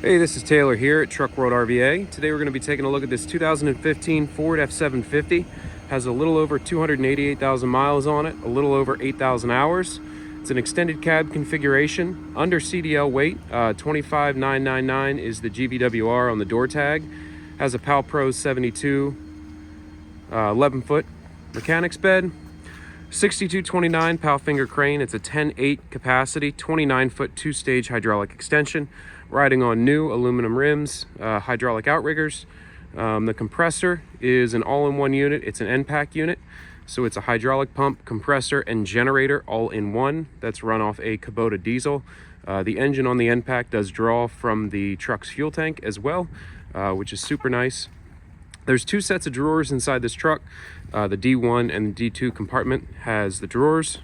Hey, this is Taylor here at Truck World RVA. Today we're going to be taking a look at this 2015 Ford F750. Has a little over 288,000 miles on it, a little over 8,000 hours. It's an extended cab configuration, under CDL weight. 25,999 is the GVWR on the door tag. Has a Palpro 72 11-foot mechanics bed. 6229 Palfinger crane. It's a 10.8 capacity, 29-foot 2-stage hydraulic extension, riding on new aluminum rims, hydraulic outriggers. The compressor is an all-in-one unit. It's an EnPak unit, so it's a hydraulic pump, compressor, and generator all in one. That's run off a Kubota diesel. The engine on the EnPak does draw from the truck's fuel tank as well, which is super nice. There's two sets of drawers inside this truck. The D1 and the D2 compartment has the drawers.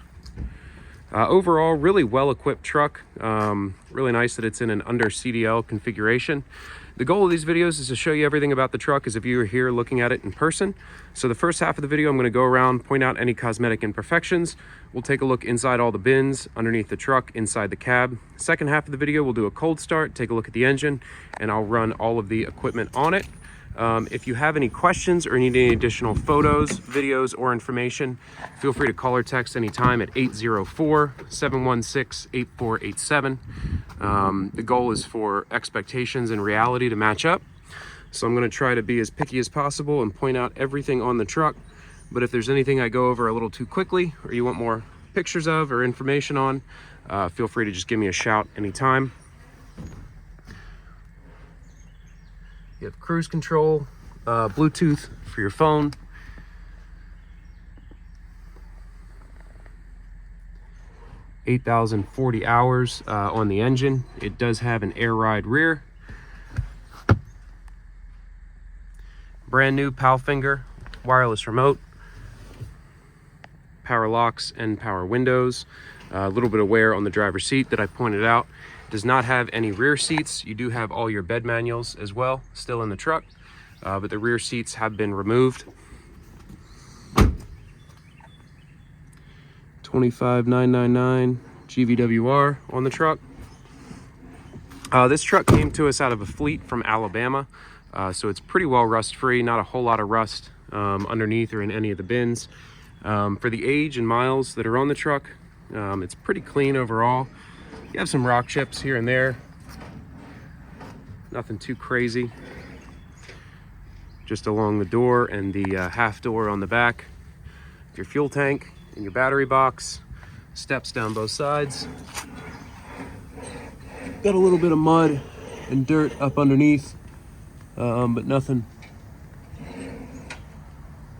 Overall, really well-equipped truck. Really nice that it's in an under CDL configuration. The goal of these videos is to show you everything about the truck as if you were here looking at it in person. So the first half of the video, I'm going to go around, point out any cosmetic imperfections. We'll take a look inside all the bins, underneath the truck, inside the cab. Second half of the video, we'll do a cold start, take a look at the engine, and I'll run all of the equipment on it. If you have any questions or need any additional photos, videos, or information, feel free to call or text anytime at 804-716-8487. The goal is for expectations and reality to match up. So I'm going to try to be as picky as possible and point out everything on the truck. But if there's anything I go over a little too quickly or you want more pictures of or information on, feel free to just give me a shout anytime. You have cruise control, Bluetooth for your phone. (8,040 hours on the engine. It does have an air ride rear. Brand new Palfinger wireless remote, power locks and power windows. A little bit of wear on the driver's seat that I pointed out. Does not have any rear seats. You do have all your bed manuals as well still in the truck, but the rear seats have been removed. 25,999 GVWR on the truck. This truck came to us out of a fleet from Alabama, so it's pretty well rust free. Not a whole lot of rust underneath or in any of the bins. For the age and miles that are on the truck, it's pretty clean overall. You have some rock chips here and there. Nothing too crazy. Just along the door and the half door on the back. Your fuel tank and your battery box. Steps down both sides. Got a little bit of mud and dirt up underneath, but nothing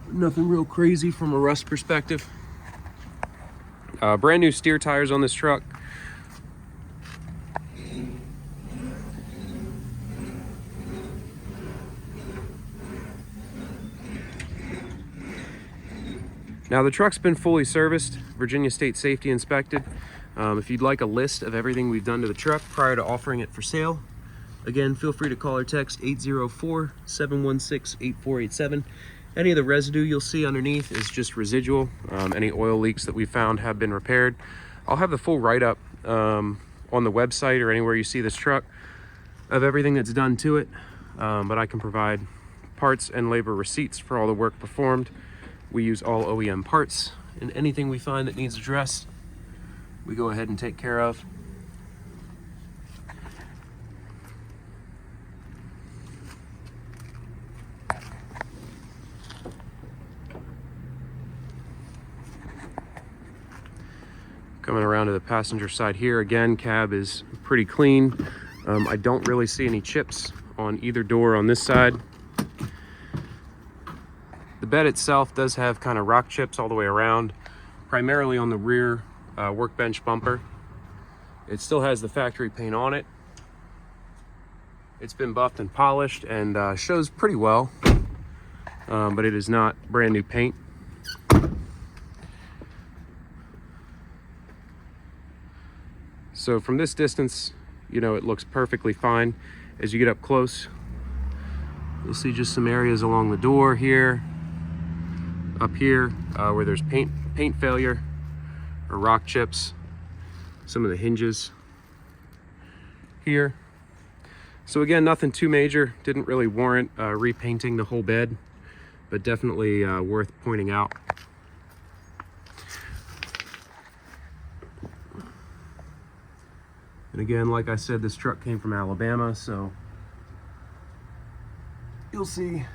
real crazy from a rust perspective. Brand new steer tires on this truck. Now the truck's been fully serviced, Virginia State Safety inspected. If you'd like a list of everything we've done to the truck prior to offering it for sale, again, feel free to call or text 804-716-8487. Any of the residue you'll see underneath is just residual. Any oil leaks that we found have been repaired. I'll have the full write-up on the website or anywhere you see this truck of everything that's done to it, but I can provide parts and labor receipts for all the work performed. We use all OEM parts, and anything we find that needs addressed, we go ahead and take care of. Coming around to the passenger side here, again, cab is pretty clean. I don't really see any chips on either door on this side. The bed itself does have kind of rock chips all the way around, primarily on the rear workbench bumper. It still has the factory paint on it. It's been buffed and polished and shows pretty well, but it is not brand new paint. So from this distance, you know, it looks perfectly fine. As you get up close, you'll see just some areas along the door here, up here where there's paint failure or rock chips, some of the hinges here. So again, nothing too major. Didn't really warrant repainting the whole bed, but definitely worth pointing out. And again, like I said, this truck came from Alabama, so you'll see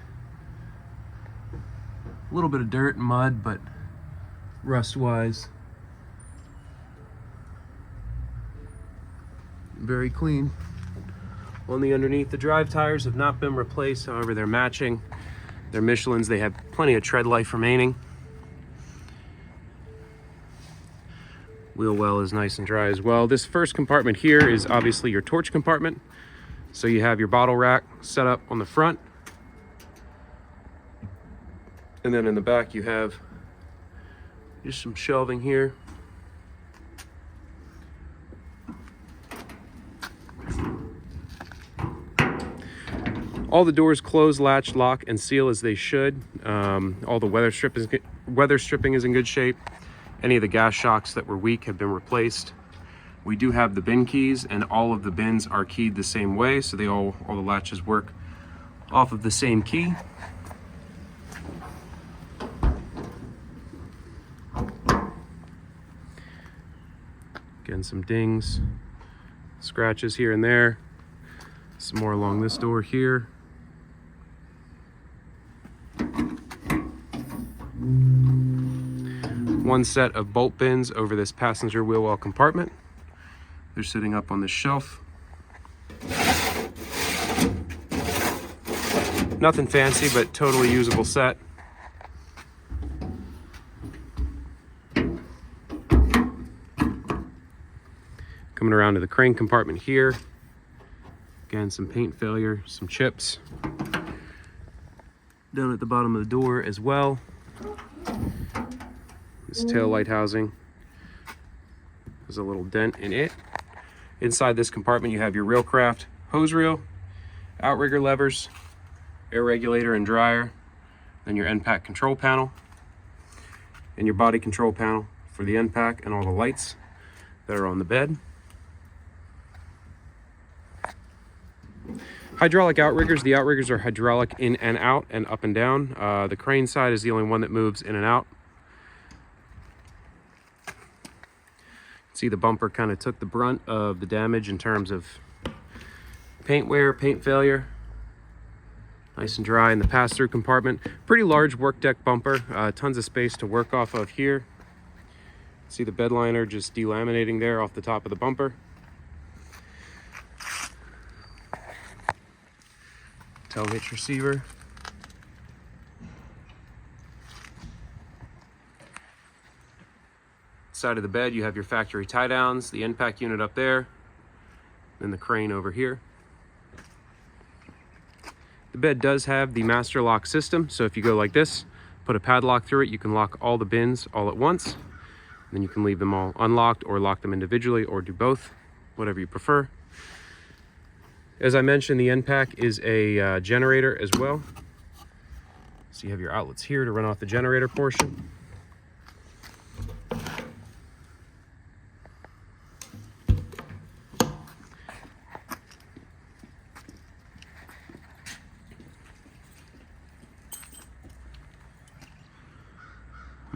a little bit of dirt and mud, but rust-wise, very clean. On the underneath, the drive tires have not been replaced, however they're matching. They're Michelins, they have plenty of tread life remaining. Wheel well is nice and dry as well. This first compartment here is obviously your torch compartment. So you have your bottle rack set up on the front. And then in the back you have just some shelving here. All the doors close, latch, lock, and seal as they should. All the weather stripping is in good shape. Any of the gas shocks that were weak have been replaced. We do have the bin keys, and all of the bins are keyed the same way, so all the latches work off of the same key. Again, some dings, scratches here and there. Some more along this door here. One set of bolt bins over this passenger wheel well compartment. They're sitting up on this shelf. Nothing fancy, but totally usable set. Coming around to the crane compartment here. Again, some paint failure, some chips. Down at the bottom of the door as well. This tail light housing, there's a little dent in it. Inside this compartment you have your Railcraft hose reel, outrigger levers, air regulator and dryer, then your EnPak control panel, and your body control panel for the EnPak and all the lights that are on the bed. Hydraulic outriggers. The outriggers are hydraulic in and out and up and down. The crane side is the only one that moves in and out. See, the bumper kind of took the brunt of the damage in terms of paint wear, paint failure. Nice and dry in the pass-through compartment. Pretty large work deck bumper, tons of space to work off of here. See the bed liner just delaminating there off the top of the bumper. Tow hitch receiver. Side of the bed you have your factory tie downs, the EnPak unit up there, then the crane over here. The bed does have the master lock system, so if you go like this, put a padlock through it, you can lock all the bins all at once. Then you can leave them all unlocked or lock them individually or do both, whatever you prefer. As I mentioned, the EnPak is a generator as well. So you have your outlets here to run off the generator portion.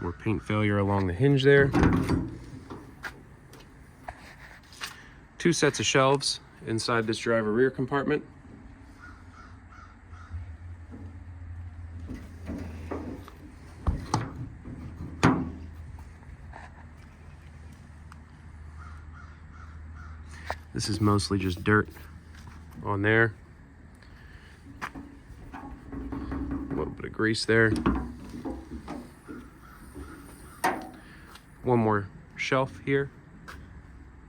More paint failure along the hinge there. Two sets of shelves inside this driver rear compartment. This is mostly just dirt on there. A little bit of grease there. One more shelf here.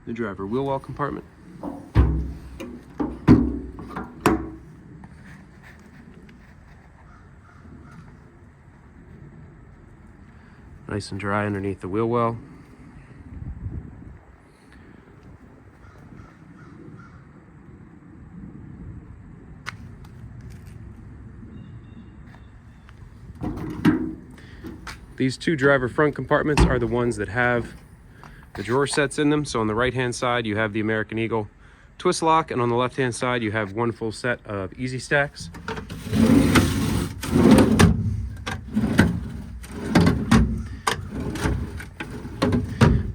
The driver wheel well compartment. Nice and dry underneath the wheel well. These two driver front compartments are the ones that have the drawer sets in them. So on the right hand side you have the American Eagle twist lock, and on the left hand side you have one full set of easy stacks.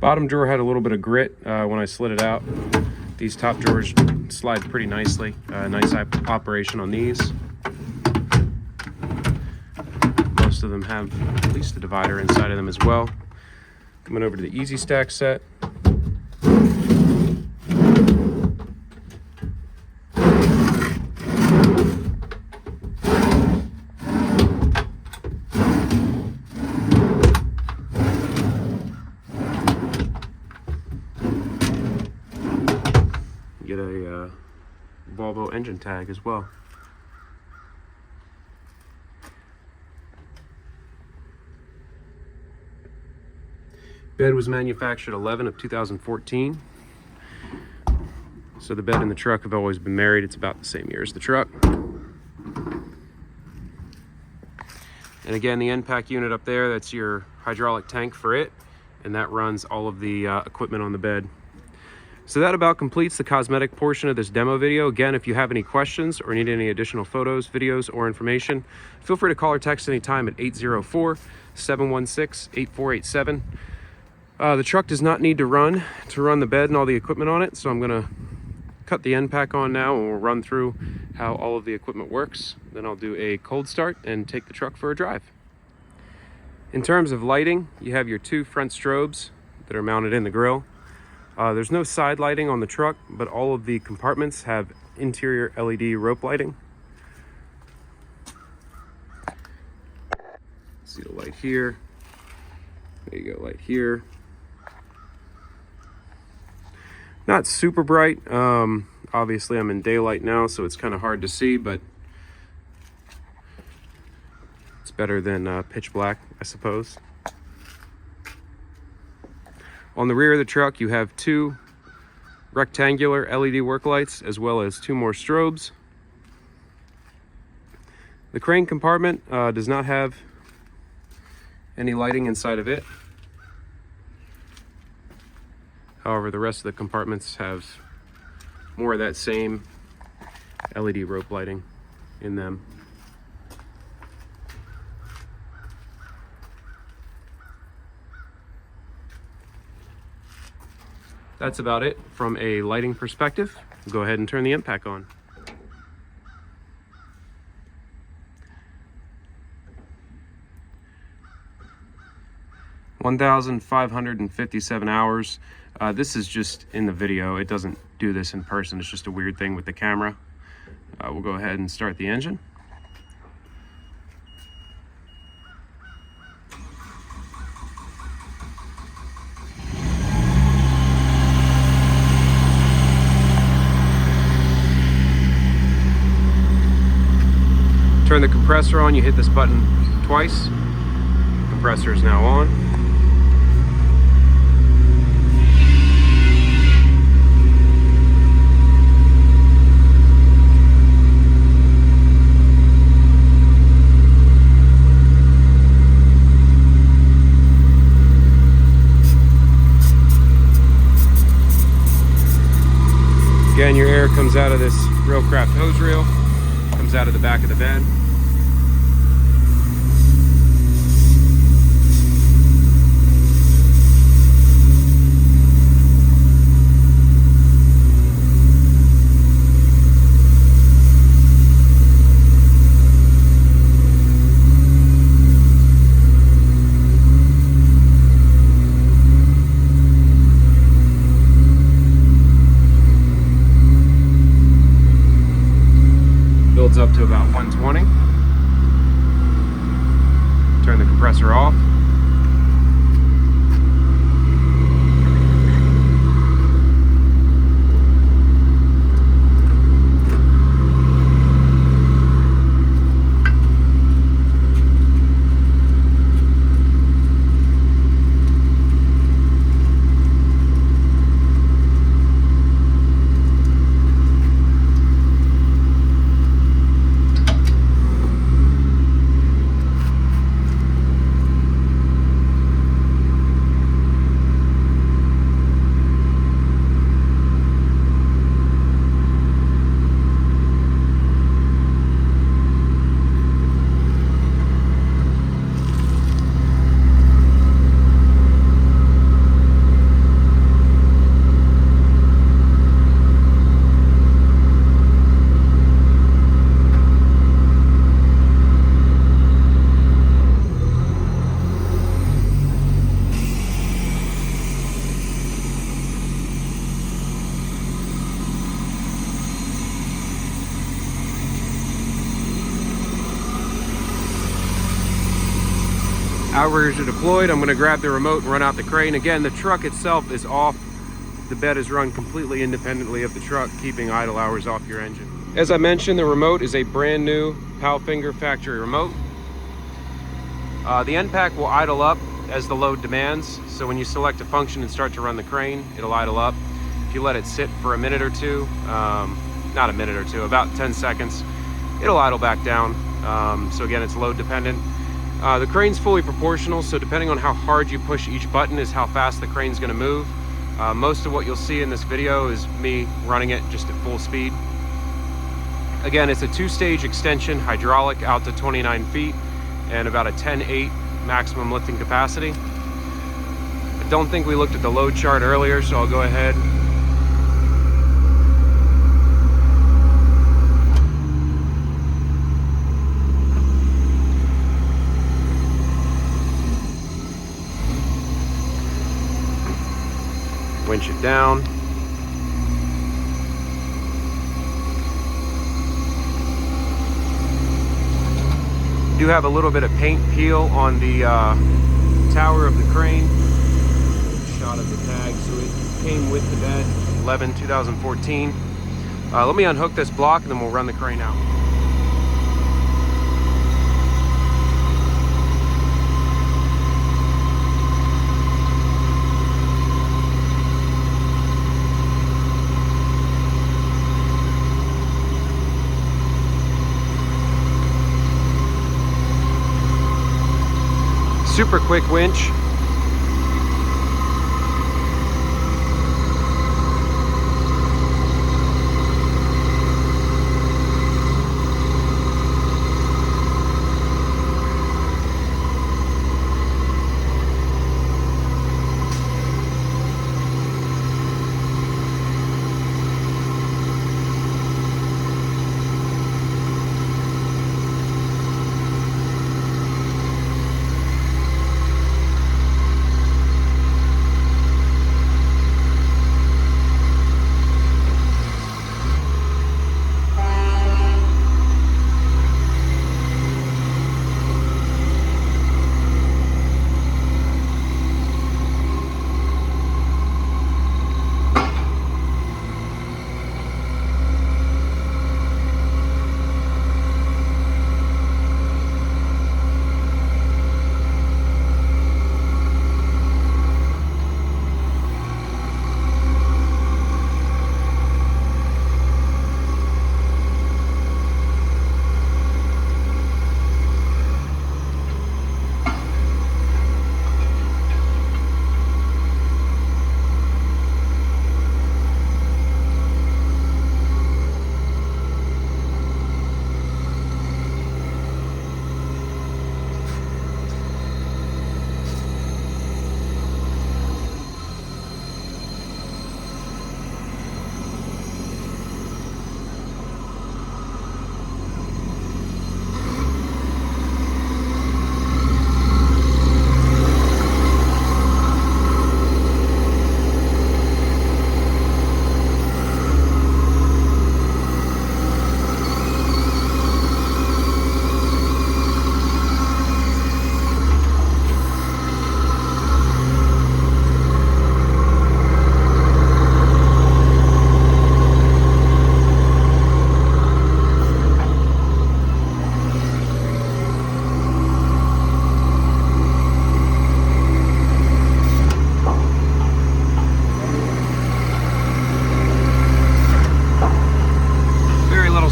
Bottom drawer had a little bit of grit when I slid it out. These top drawers slide pretty nicely. Nice operation on these. Most of them have at least a divider inside of them as well. Coming over to the easy stack set. Get a Volvo engine tag as well. Bed was manufactured 11 of 2014. So the bed and the truck have always been married. It's about the same year as the truck. And again, the EnPak unit up there, that's your hydraulic tank for it, and that runs all of the equipment on the bed. So that about completes the cosmetic portion of this demo video. Again, if you have any questions or need any additional photos, videos, or information, feel free to call or text anytime at 804-716-8487. The truck does not need to run the bed and all the equipment on it, so I'm gonna cut the EnPak on now and we'll run through how all of the equipment works. Then I'll do a cold start and take the truck for a drive. In terms of lighting, you have your two front strobes that are mounted in the grille. There's no side lighting on the truck, but all of the compartments have interior LED rope lighting. See the light here. There you go, light here. Not super bright. Obviously I'm in daylight now, so it's kind of hard to see, but it's better than pitch black, I suppose. On the rear of the truck, you have two rectangular LED work lights, as well as two more strobes. The crane compartment does not have any lighting inside of it. However, the rest of the compartments have more of that same LED rope lighting in them. That's about it from a lighting perspective. We'll go ahead and turn the EnPak on. $1,557 hours. This is just in the video. It doesn't do this in person. It's just a weird thing with the camera. We'll go ahead and start the engine. Turn the compressor on, you hit this button twice. The compressor is now on. Again, your air comes out of this Railcraft hose reel, comes out of the back of the bed. Builds up to about 120. Turn the compressor off. Outriggers are deployed. I'm going to grab the remote and run out the crane. Again, the truck itself is off. The bed is run completely independently of the truck, keeping idle hours off your engine. As I mentioned, the remote is a brand new Palfinger factory remote. The EnPak will idle up as the load demands. So when you select a function and start to run the crane, it'll idle up. If you let it sit for a minute or two, not a minute or two, about 10 seconds, it'll idle back down. So again, it's load dependent. The crane's fully proportional, so depending on how hard you push each button is how fast the crane's gonna move. Most of what you'll see in this video is me running it just at full speed. Again, it's a 2-stage extension, hydraulic out to 29 feet and about a 10.8 maximum lifting capacity. I don't think we looked at the load chart earlier, so I'll go ahead. Winch it down. Do have a little bit of paint peel on the tower of the crane. Shot of the tag, so it came with the bed. 11/2014. Let me unhook this block and then we'll run the crane out. Super quick winch.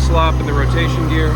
Slop in the rotation gear.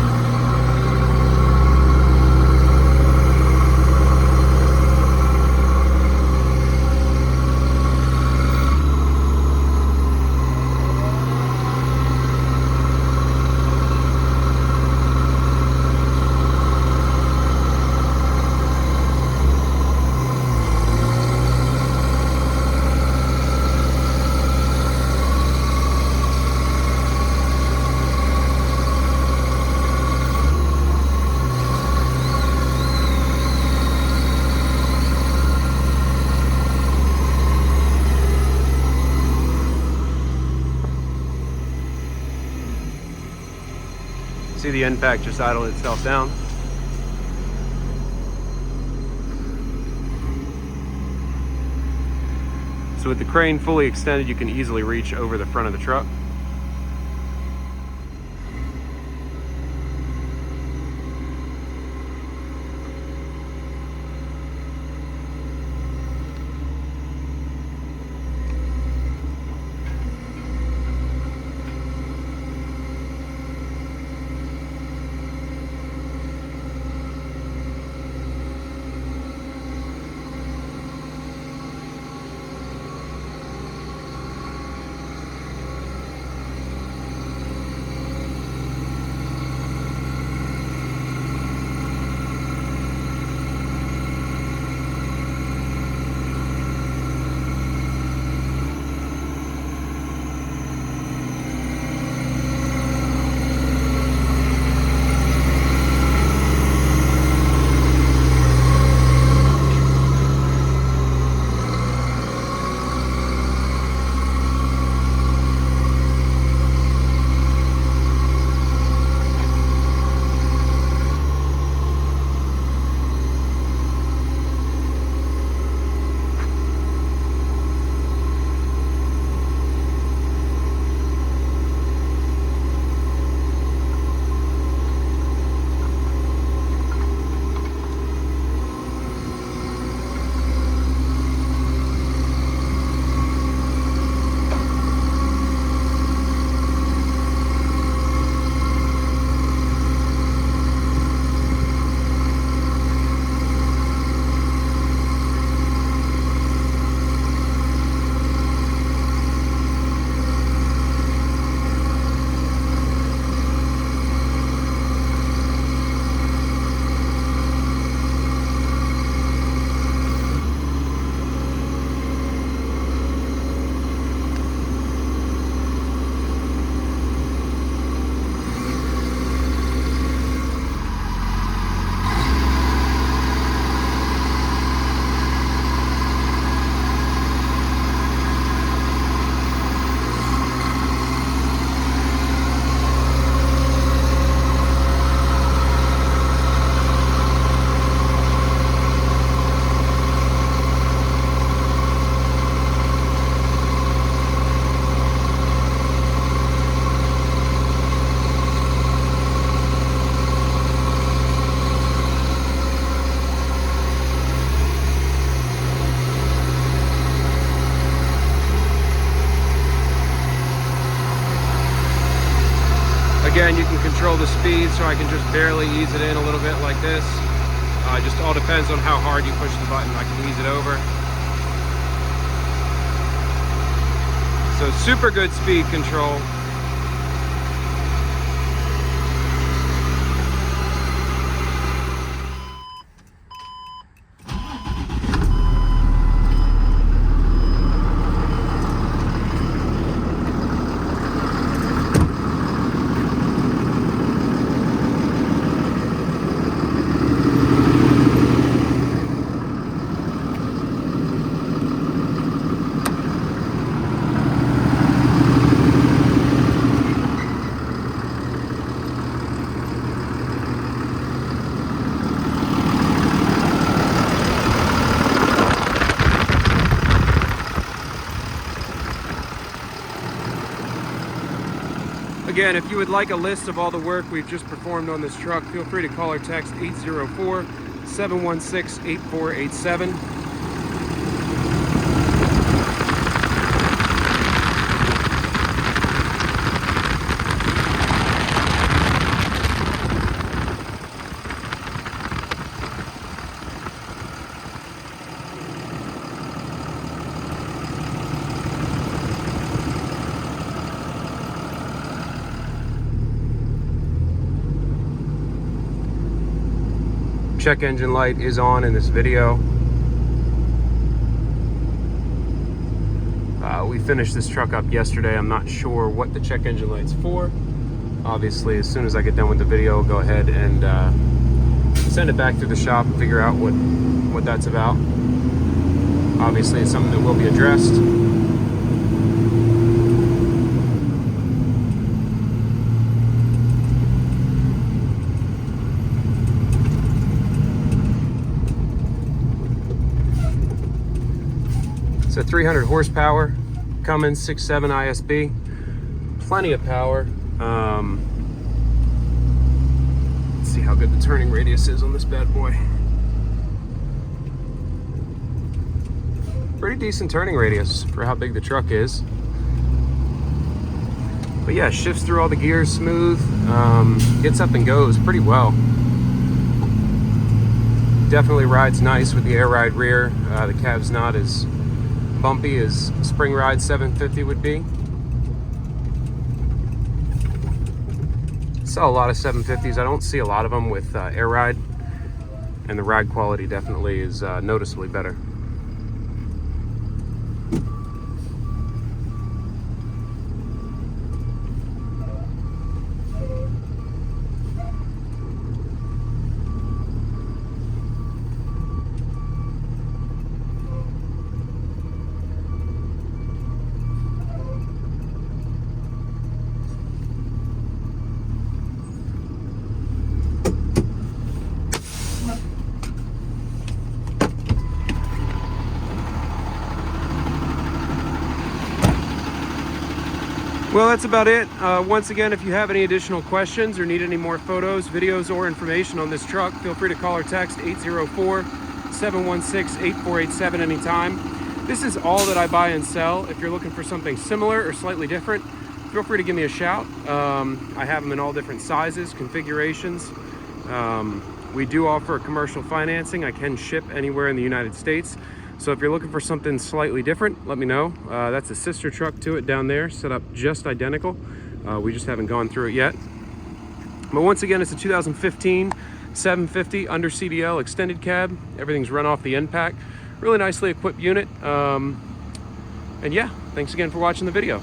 See the EnPak just idle itself down. So with the crane fully extended, you can easily reach over the front of the truck. Again, you can control the speed, so I can just barely ease it in a little bit like this. It just all depends on how hard you push the button. I can ease it over. So super good speed control. Again, if you would like a list of all the work we've just performed on this truck, feel free to call or text 804-716-8487. Check engine light is on in this video. We finished this truck up yesterday. I'm not sure what the check engine light's for. Obviously, as soon as I get done with the video, I'll go ahead and send it back through the shop and figure out what that's about. Obviously, it's something that will be addressed. It's a 300 horsepower Cummins 6.7 ISB. Plenty of power. Let's see how good the turning radius is on this bad boy. Pretty decent turning radius for how big the truck is. But yeah, shifts through all the gears smooth, gets up and goes pretty well. Definitely rides nice with the air ride rear. The cab's not as bumpy as Spring Ride 750 would be. Saw a lot of 750s. I don't see a lot of them with air ride, and the ride quality definitely is noticeably better. Well, that's about it. Once again, if you have any additional questions or need any more photos, videos, or information on this truck, feel free to call or text 804-716-8487 anytime. This is all that I buy and sell. If you're looking for something similar or slightly different, feel free to give me a shout. I have them in all different sizes, configurations. We do offer commercial financing. I can ship anywhere in the United States. So if you're looking for something slightly different, let me know. That's a sister truck to it down there, set up just identical. We just haven't gone through it yet. But once again, it's a 2015 750 under CDL extended cab. Everything's run off the EnPak. Really nicely equipped unit. And yeah, thanks again for watching the video.